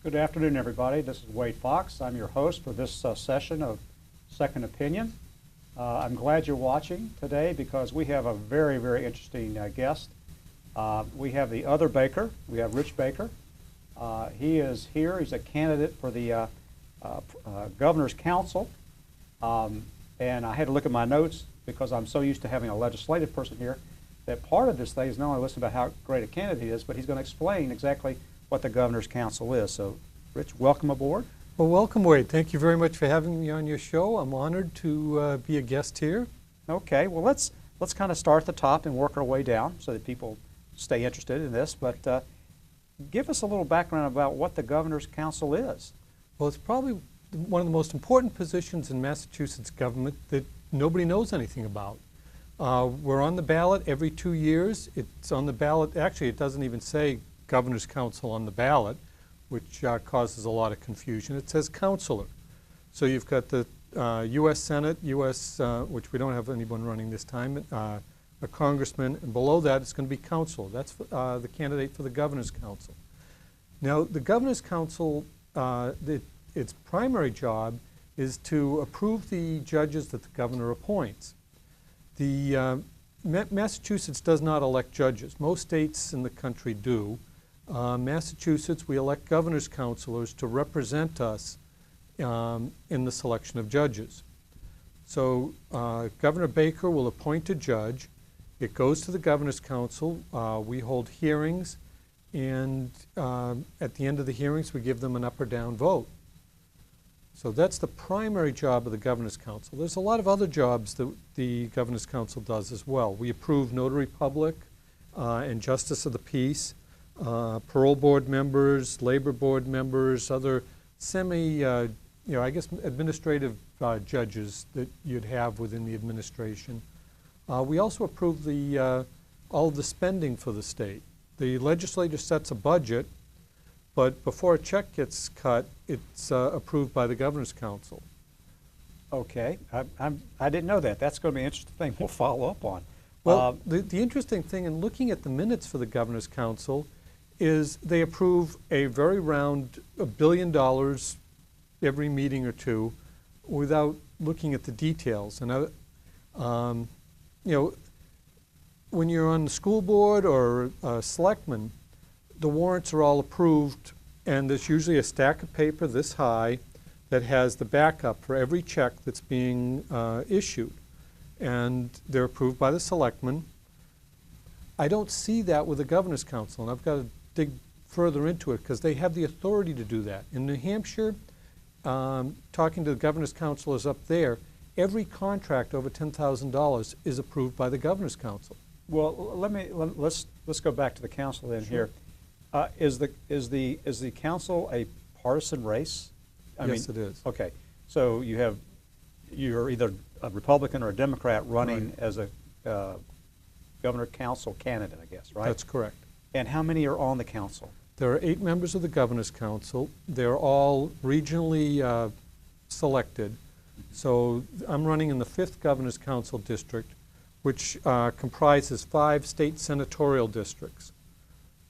Good afternoon, everybody. This is Wade Fox. I'm your host for this session of Second Opinion. I'm glad you're watching today because we have a very, very interesting guest. We have the other Baker. We have Rich Baker. He is here. He's a candidate for the Governor's Council. And I had to look at my notes because I'm so used to having a legislative person here that part of this thing is not only listen about how great a candidate he is, but he's going to explain exactly what the Governor's Council is. So, Rich, welcome aboard. Well, welcome, Wade. Thank you very much for having me on your show. I'm honored to be a guest here. Okay, well, let's kind of start at the top and work our way down so that people stay interested in this. But give us a little background about what the Governor's Council is. Well, it's probably one of the most important positions in Massachusetts government that nobody knows anything about. We're on the ballot every 2 years. It's on the ballot. Actually, it doesn't even say Governor's Council on the ballot, which causes a lot of confusion. It says counselor. So you've got the U.S. Senate, which we don't have anyone running this time, a congressman, and below that it's going to be counselor. That's the candidate for the Governor's Council. Now, the Governor's Council, its primary job is to approve the judges that the governor appoints. Massachusetts does not elect judges. Most states in the country do. Massachusetts, we elect governor's counselors to represent us in the selection of judges. So Governor Baker will appoint a judge. It goes to the Governor's Council. We hold hearings, and at the end of the hearings, we give them an up or down vote. So that's the primary job of the Governor's Council. There's a lot of other jobs that the Governor's Council does as well. We approve notary public and justice of the peace. Parole board members, labor board members, other administrative judges that you'd have within the administration. We also approve all of the spending for the state. The legislature sets a budget, but before a check gets cut, it's approved by the Governor's Council. Okay, I didn't know that. That's going to be an interesting thing we'll follow up on. Well, the interesting thing in looking at the minutes for the Governor's Council is they approve a very round $1 billion every meeting or two without looking at the details. And when you're on the school board or selectman, the warrants are all approved, and there's usually a stack of paper this high that has the backup for every check that's being issued. And they're approved by the selectmen. I don't see that with the Governor's Council, and I've got to dig further into it because they have the authority to do that. In New Hampshire, talking to the Governor's Council is up there, every contract over $10,000 is approved by the Governor's Council. Well, let's go back to the council then. Sure. Here. Is the council a partisan race? Yes, it is. Okay, so you're either a Republican or a Democrat running as a Governor Council candidate, I guess, right? That's correct. And how many are on the council? There are 8 members of the Governor's Council. They're all regionally selected. So I'm running in the 5th Governor's Council district, which comprises 5 state senatorial districts.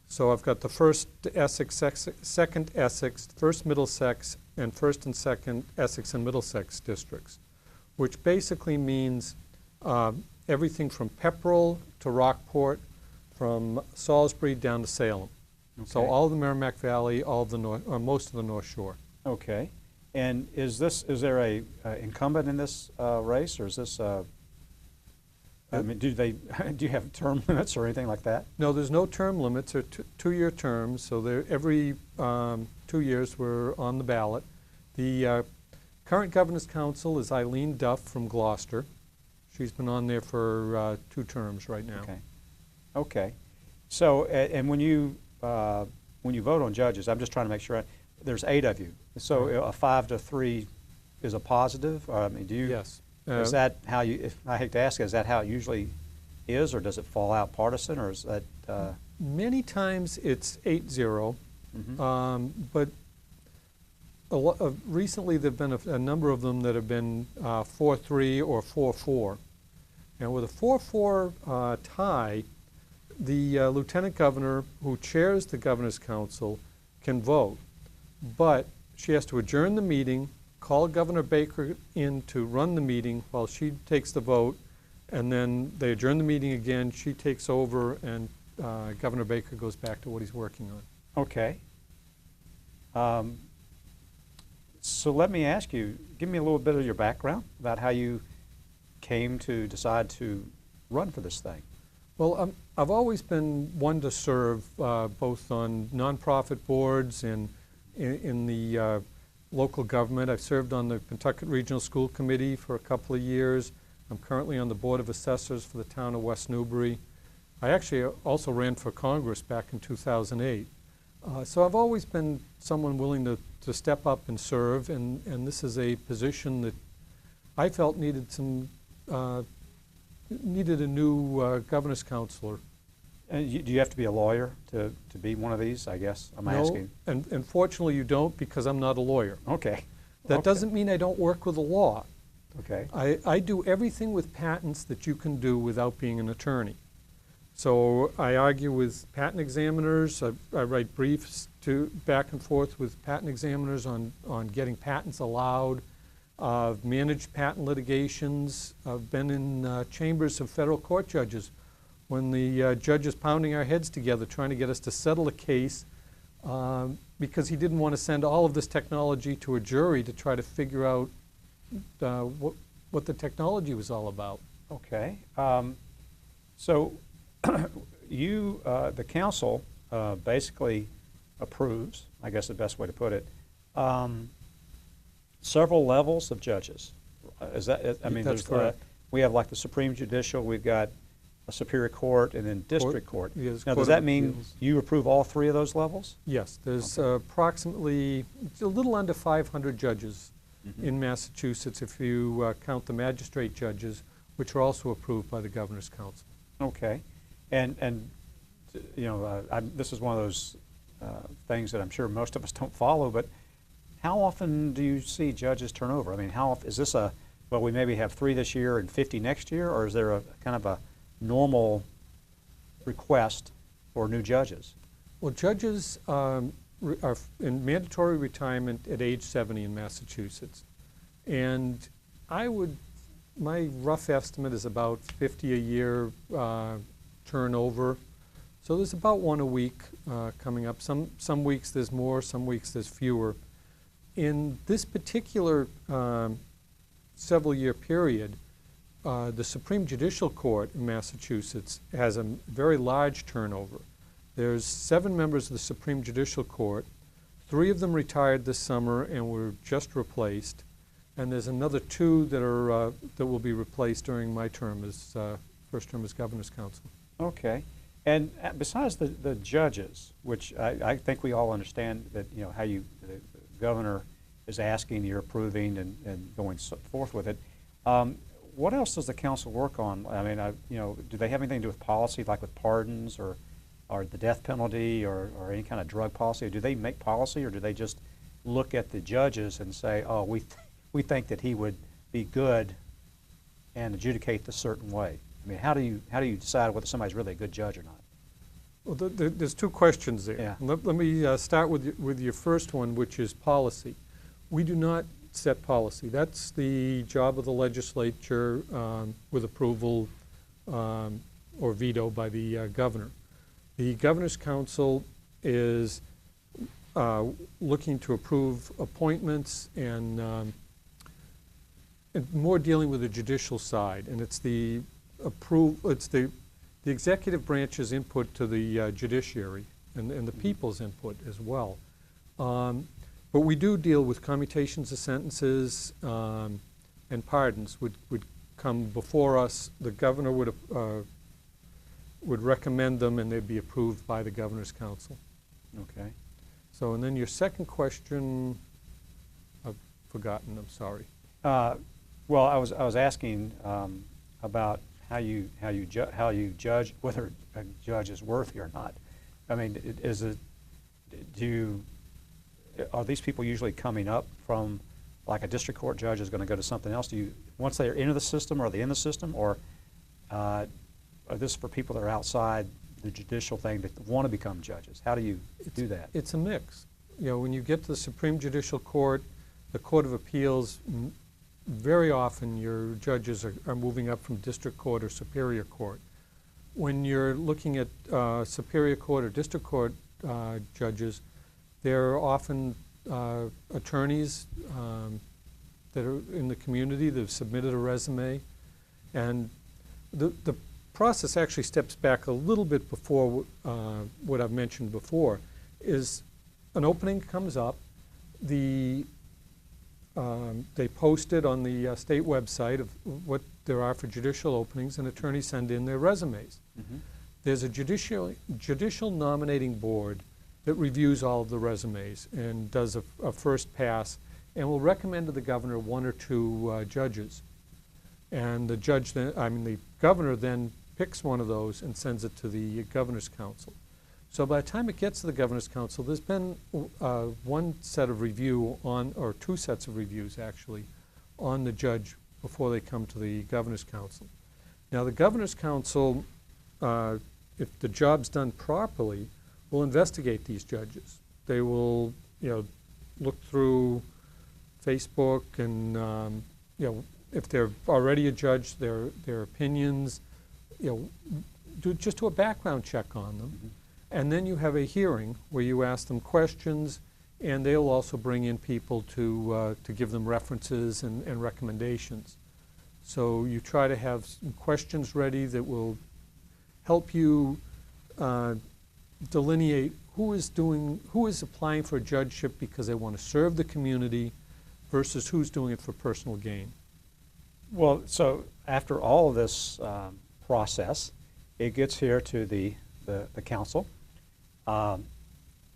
So I've got the 1st Essex, 2nd Essex, 1st Middlesex, and 1st and 2nd Essex and Middlesex districts, which basically means everything from Pepperell to Rockport, from Salisbury down to Salem. Okay. So all of the Merrimack Valley, all of the most of the North Shore. Okay, and is there a incumbent in this race, or is this? I mean, do you have term limits or anything like that? No, there's no term limits. They're 2-year terms, so every 2 years we're on the ballot. The current Governor's Council is Eileen Duff from Gloucester. She's been on there for 2 terms right now. Okay. Okay. So, and when you vote on judges, I'm just trying to make sure there's 8 of you. So a 5-3 is a positive. I mean, do you? Yes. Is that how you? I hate to ask, is that how it usually is, or does it fall out partisan, or is that? Many times it's 8-0, but recently there've been a number of them that have been 4-3 or 4-4. And with a 4-4 tie, the lieutenant governor who chairs the Governor's Council can vote. but she has to adjourn the meeting, call Governor Baker in to run the meeting while she takes the vote, and then they adjourn the meeting again, she takes over, and Governor Baker goes back to what he's working on. Okay. So let me ask you, give me a little bit of your background about how you came to decide to run for this thing. Well, I've always been one to serve both on nonprofit boards and in the local government. I've served on the Pentucket Regional School Committee for a couple of years. I'm currently on the Board of Assessors for the town of West Newbury. I actually also ran for Congress back in 2008. So I've always been someone willing to step up and serve, and this is a position that I felt needed a new governor's counselor. And do you have to be a lawyer to be one of these, I guess? I'm asking. No, and fortunately you don't, because I'm not a lawyer. Okay. That doesn't mean I don't work with the law. Okay. I do everything with patents that you can do without being an attorney. So I argue with patent examiners. I write briefs back and forth with patent examiners on getting patents allowed. I've managed patent litigations. I've been in chambers of federal court judges when the judge is pounding our heads together trying to get us to settle a case because he didn't want to send all of this technology to a jury to try to figure out what the technology was all about. Okay. So the council basically approves, I guess the best way to put it, several levels of judges. Is that? I mean, that's correct. We have like the Supreme Judicial, we've got a Superior Court, and then District Court. Yes, Now, Court does that of mean Appeals. you approve all three of those levels? Yes, there's approximately a little under 500 judges in Massachusetts if you count the magistrate judges, which are also approved by the Governor's Council. Okay. And you know, this is one of those things that I'm sure most of us don't follow, but how often do you see judges turn over? I mean, how often, is this well, we maybe have 3 this year and 50 next year, or is there a kind of a normal request for new judges? Well, judges are in mandatory retirement at age 70 in Massachusetts. And my rough estimate is about 50 a year turnover. So there's about 1 a week coming up. Some weeks there's more, some weeks there's fewer. In this particular several-year period, the Supreme Judicial Court in Massachusetts has a very large turnover. There's 7 members of the Supreme Judicial Court. 3 of them retired this summer and were just replaced. And there's another 2 that will be replaced during my term as first term as Governor's Counsel. Okay. And besides the judges, which I think we all understand that, you know, how the governor is asking, you're approving, and going forth with it. What else does the council work on? I mean, you know, do they have anything to do with policy, like with pardons or the death penalty or any kind of drug policy? Or do they make policy, or do they just look at the judges and say, oh, we think that he would be good and adjudicate this certain way? I mean, how do you decide whether somebody's really a good judge or not? Well, there's 2 questions there. Yeah. Let me start with your first one, which is policy. We do not set policy. That's the job of the legislature with approval or veto by the governor. The Governor's Council is looking to approve appointments and more dealing with the judicial side, and it's the executive branch's input to the judiciary and the people's input as well. But we do deal with commutations of sentences and pardons would come before us. The governor would recommend them, and they'd be approved by the Governor's Council. Okay. So, and then your second question, I've forgotten. I'm sorry. Well, I was asking about how you judge whether a judge is worthy or not. I mean, are these people usually coming up from, like a district court judge is going to go to something else? Once they're into the system, are they in the system, or are this for people that are outside the judicial thing that want to become judges? How do you do that? It's a mix. when you get to the Supreme Judicial Court, the Court of Appeals, very often your judges are moving up from district court or superior court. When you're looking at superior court or district court judges, they're often attorneys that are in the community that have submitted a resume. And the process actually steps back a little bit before what I've mentioned before, is an opening comes up, they post it on the state website of what there are for judicial openings, and attorneys send in their resumes. Mm-hmm. There's a judicial nominating board that reviews all of the resumes and does a first pass and will recommend to the governor one or two judges. And the governor then picks one of those and sends it to the governor's council. So by the time it gets to the governor's council, there's been one set of review or two sets of reviews actually, on the judge before they come to the governor's council. Now the governor's council, if the job's done properly, will investigate these judges. They will, look through Facebook and, if they're already a judge, their opinions, do a background check on them. Mm-hmm. And then you have a hearing where you ask them questions, and they'll also bring in people to give them references and recommendations. So you try to have some questions ready that will help you delineate who is applying for a judgeship because they want to serve the community versus who's doing it for personal gain. Well, so after all of this process, it gets here to the council.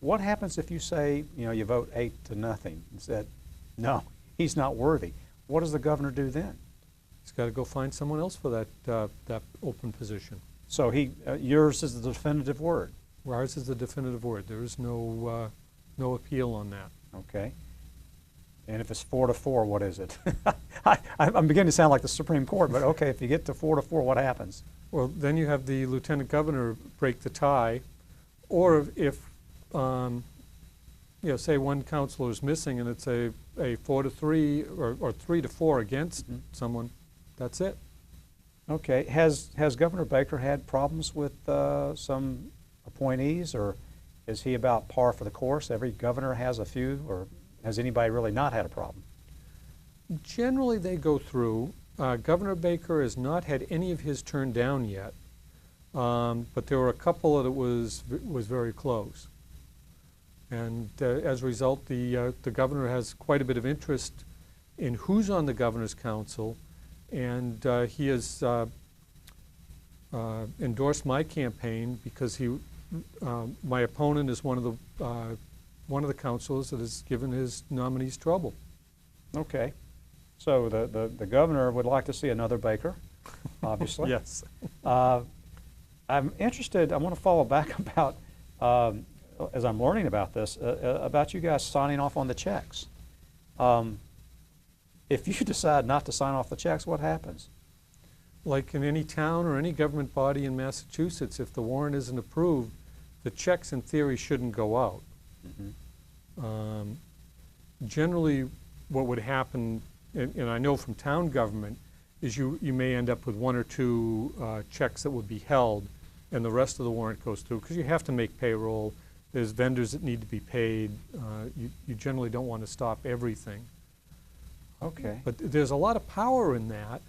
What happens if you say, you vote 8-0 and said, no, he's not worthy? What does the governor do then? He's got to go find someone else for that open position. So yours is the definitive word. Ours is the definitive word. There is no appeal on that. Okay. And if it's 4-4, what is it? I'm beginning to sound like the Supreme Court, but okay, if you get to 4-4, what happens? Well, then you have the lieutenant governor break the tie, or if say one counselor is missing and it's a 4-3 or 3-4 against someone, that's it. Okay. Has Governor Baker had problems with some appointees, or is he about par for the course? Every governor has a few, or has anybody really not had a problem? Generally, they go through. Governor Baker has not had any of his turned down yet, but there were a couple that was very close. And as a result, the governor has quite a bit of interest in who's on the governor's council, and he has endorsed my campaign because my opponent is one of the councilors that has given his nominees trouble. Okay. So the governor would like to see another Baker, obviously. Yes. I'm interested, I want to follow back about, as I'm learning about this, about you guys signing off on the checks. If you decide not to sign off the checks, what happens? Like in any town or any government body in Massachusetts, if the warrant isn't approved, the checks in theory shouldn't go out. Mm-hmm. Generally, what would happen, and I know from town government, is you may end up with one or two checks that would be held, and the rest of the warrant goes through, because you have to make payroll. There's vendors that need to be paid. You generally don't want to stop everything. Okay. But there's a lot of power in that,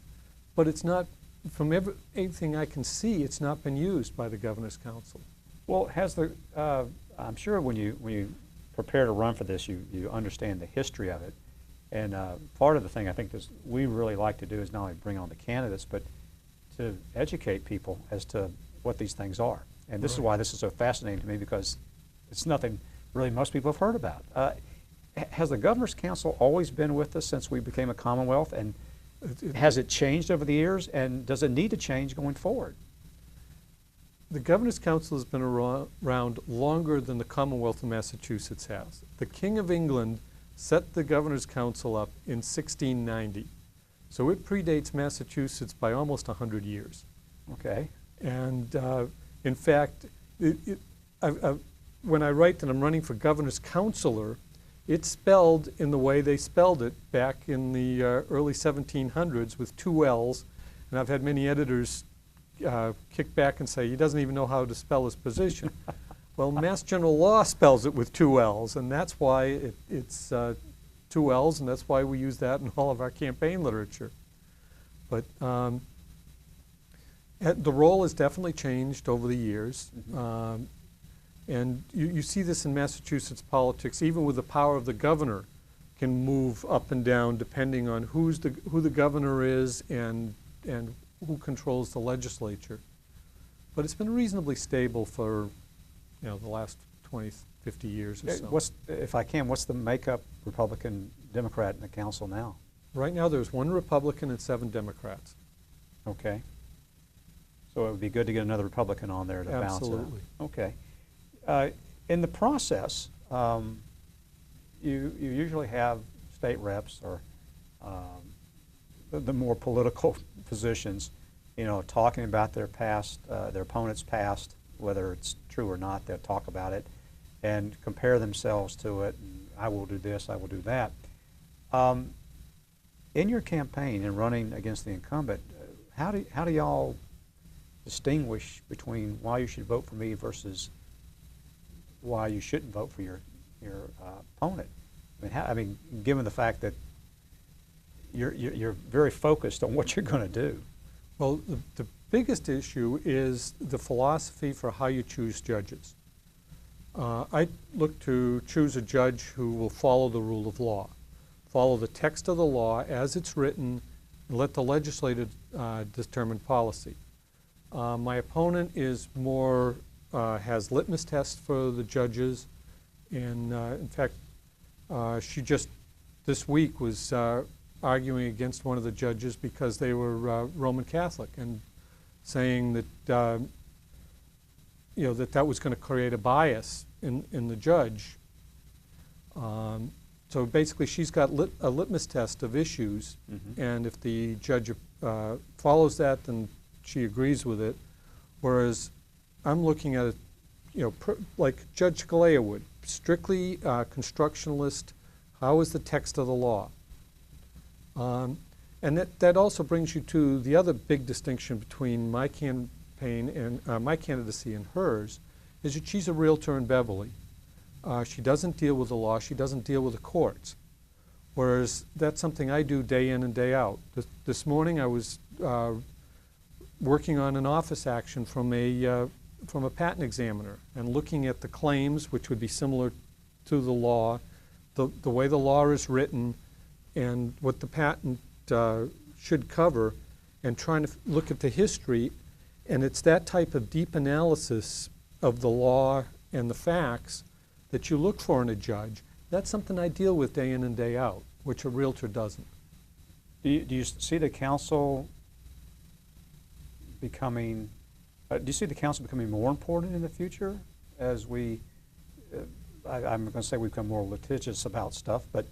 but it's not, from everything I can see, it's not been used by the governor's council. Well, I'm sure when you prepare to run for this, you understand the history of it. And part of the thing I think we really like to do is not only bring on the candidates, but to educate people as to what these things are. And this is why this is so fascinating to me, because it's nothing really most people have heard about. Has the Governor's Council always been with us since we became a Commonwealth? And has it changed over the years? And does it need to change going forward? The Governor's Council has been around longer than the Commonwealth of Massachusetts has. The King of England set the Governor's Council up in 1690. So it predates Massachusetts by almost 100 years. Okay. And in fact, when I write that I'm running for governor's counselor, it's spelled in the way they spelled it back in the early 1700s with 2 L's. And I've had many editors kick back and say, he doesn't even know how to spell his position. Well, Mass General Law spells it with 2 L's, and that's why it's 2 L's, and that's why we use that in all of our campaign literature. But the role has definitely changed over the years. Mm-hmm. And you see this in Massachusetts politics, even with the power of the governor can move up and down depending on who the governor is and who controls the legislature. But it's been reasonably stable for the last 20, 50 years or so. If I can, what's the makeup Republican, Democrat in the council now? Right now there's 1 Republican and 7 Democrats. Okay. So it would be good to get another Republican on there to balance it out. Absolutely. Okay. In the process, you usually have state reps or the more political positions, talking about their past, their opponent's past, whether it's true or not. They'll talk about it and compare themselves to it. And I will do this, I will do that. In your campaign and running against the incumbent, how do y'all distinguish between why you should vote for me versus why you shouldn't vote for your opponent? I mean, given the fact that you're very focused on what you're going to do. Well, the biggest issue is the philosophy for how you choose judges. I look to choose a judge who will follow the rule of law, follow the text of the law as it's written, and let the legislature determine policy. My opponent is more has litmus tests for the judges, and in fact, she just this week was arguing against one of the judges because they were Roman Catholic and saying that that was going to create a bias in the judge. So basically, she's got a litmus test of issues, Mm-hmm. and if the judge follows that, then she agrees with it. Whereas I'm looking at it, like Judge Galea would, strictly constructionalist. How is the text of the law? And that also brings you to the other big distinction between my campaign and my candidacy and hers, is that she's a realtor in Beverly. She doesn't deal with the law. She doesn't deal with the courts. Whereas that's something I do day in and day out. This morning I was working on an office action from a patent examiner and looking at the claims, which would be similar to the law, the way the law is written, and what the patent should cover, and trying to look at the history. And it's that type of deep analysis of the law and the facts that you look for in a judge. That's something I deal with day in and day out, which a realtor doesn't. Do you see the council becoming? Do you see the council becoming more important in the future as we? I'm going to say we become more litigious about stuff, but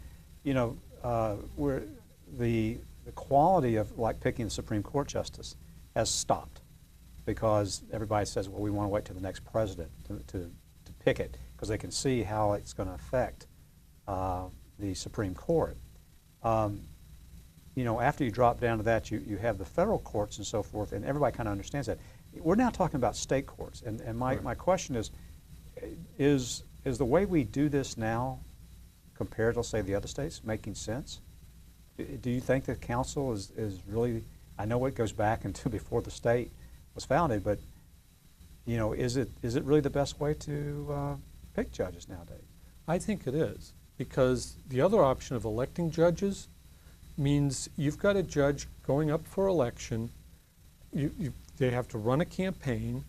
where the quality of like picking the Supreme Court justice has stopped because everybody says, well, we want to wait till the next president to pick it because they can see how it's going to affect the Supreme Court. After you drop down to that, you have the federal courts and so forth, and everybody kind of understands that. We're now talking about state courts, and my question is the way we do this now compared to, say, the other states making sense? Do you think the council is really, I know it goes back into before the state was founded, but is it really the best way to pick judges nowadays? I think it is, because the other option of electing judges means you've got a judge going up for election. They have to run a campaign.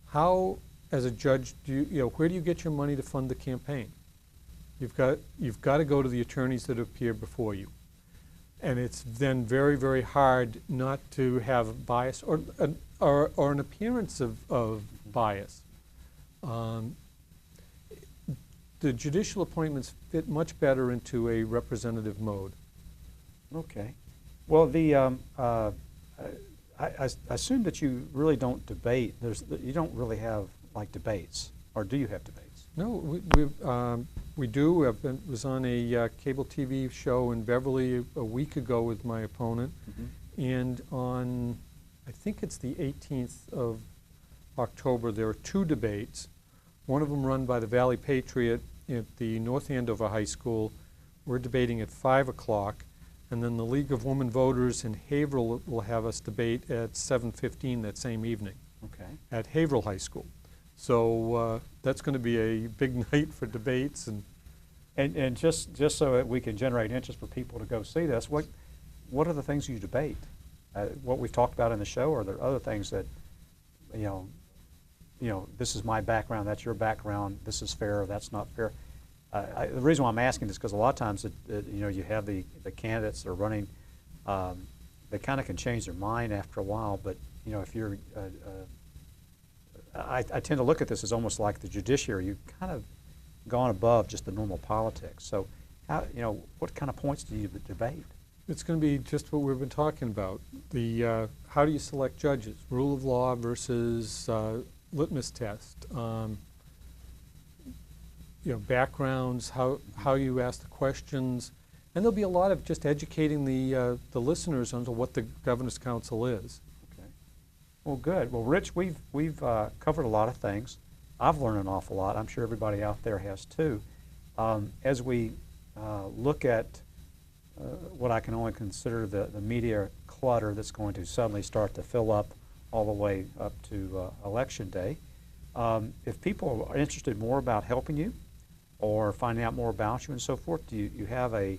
How, as a judge, where do you get your money to fund the campaign? You've got to go to the attorneys that appear before you. And it's then very, very hard not to have bias or an appearance of bias. The judicial appointments fit much better into a representative mode. Okay. Well, I assume that you really don't debate. You don't really have like debates, or do you have debates? No, we do. Was on a cable TV show in Beverly a week ago with my opponent, and on, I think it's the 18th of October, there are 2 debates. One of them run by the Valley Patriot at the North Andover High School. We're debating at 5 o'clock, and then the League of Women Voters in Haverhill will have us debate at 7:15 that same evening. Okay. At Haverhill High School. So that's going to be a big night for debates. And just so that we can generate interest for people to go see this, what are the things you debate? What we've talked about in the show, or are there other things that, you know, this is my background, that's your background, this is fair, or that's not fair? The reason why I'm asking is because a lot of times, you know, you have the candidates that are running, they kind of can change their mind after a while, but, you know, if you're, I tend to look at this as almost like the judiciary. You've kind of gone above just the normal politics. So, how, you know, what kind of points do you debate? It's going to be just what we've been talking about. The how do you select judges? Rule of law versus litmus test. You know, backgrounds, how you ask the questions, and there'll be a lot of just educating the listeners on what the Governor's Council is. Well, good. Well, Rich, we've covered a lot of things. I've learned an awful lot. I'm sure everybody out there has too. As we look at what I can only consider the media clutter that's going to suddenly start to fill up all the way up to Election Day, if people are interested more about helping you or finding out more about you and so forth, do you have a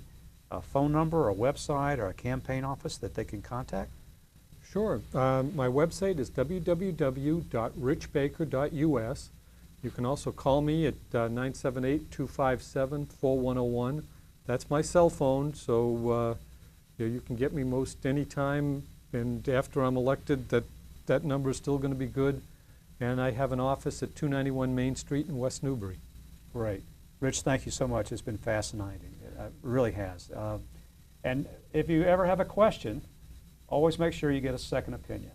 phone number or a website or a campaign office that they can contact? Sure. My website is www.richbaker.us. You can also call me at 978-257-4101. That's my cell phone, so you can get me most any time, and after I'm elected, that number is still going to be good. And I have an office at 291 Main Street in West Newbury. Great. Rich, thank you so much. It's been fascinating. It really has. And if you ever have a question, always make sure you get a second opinion.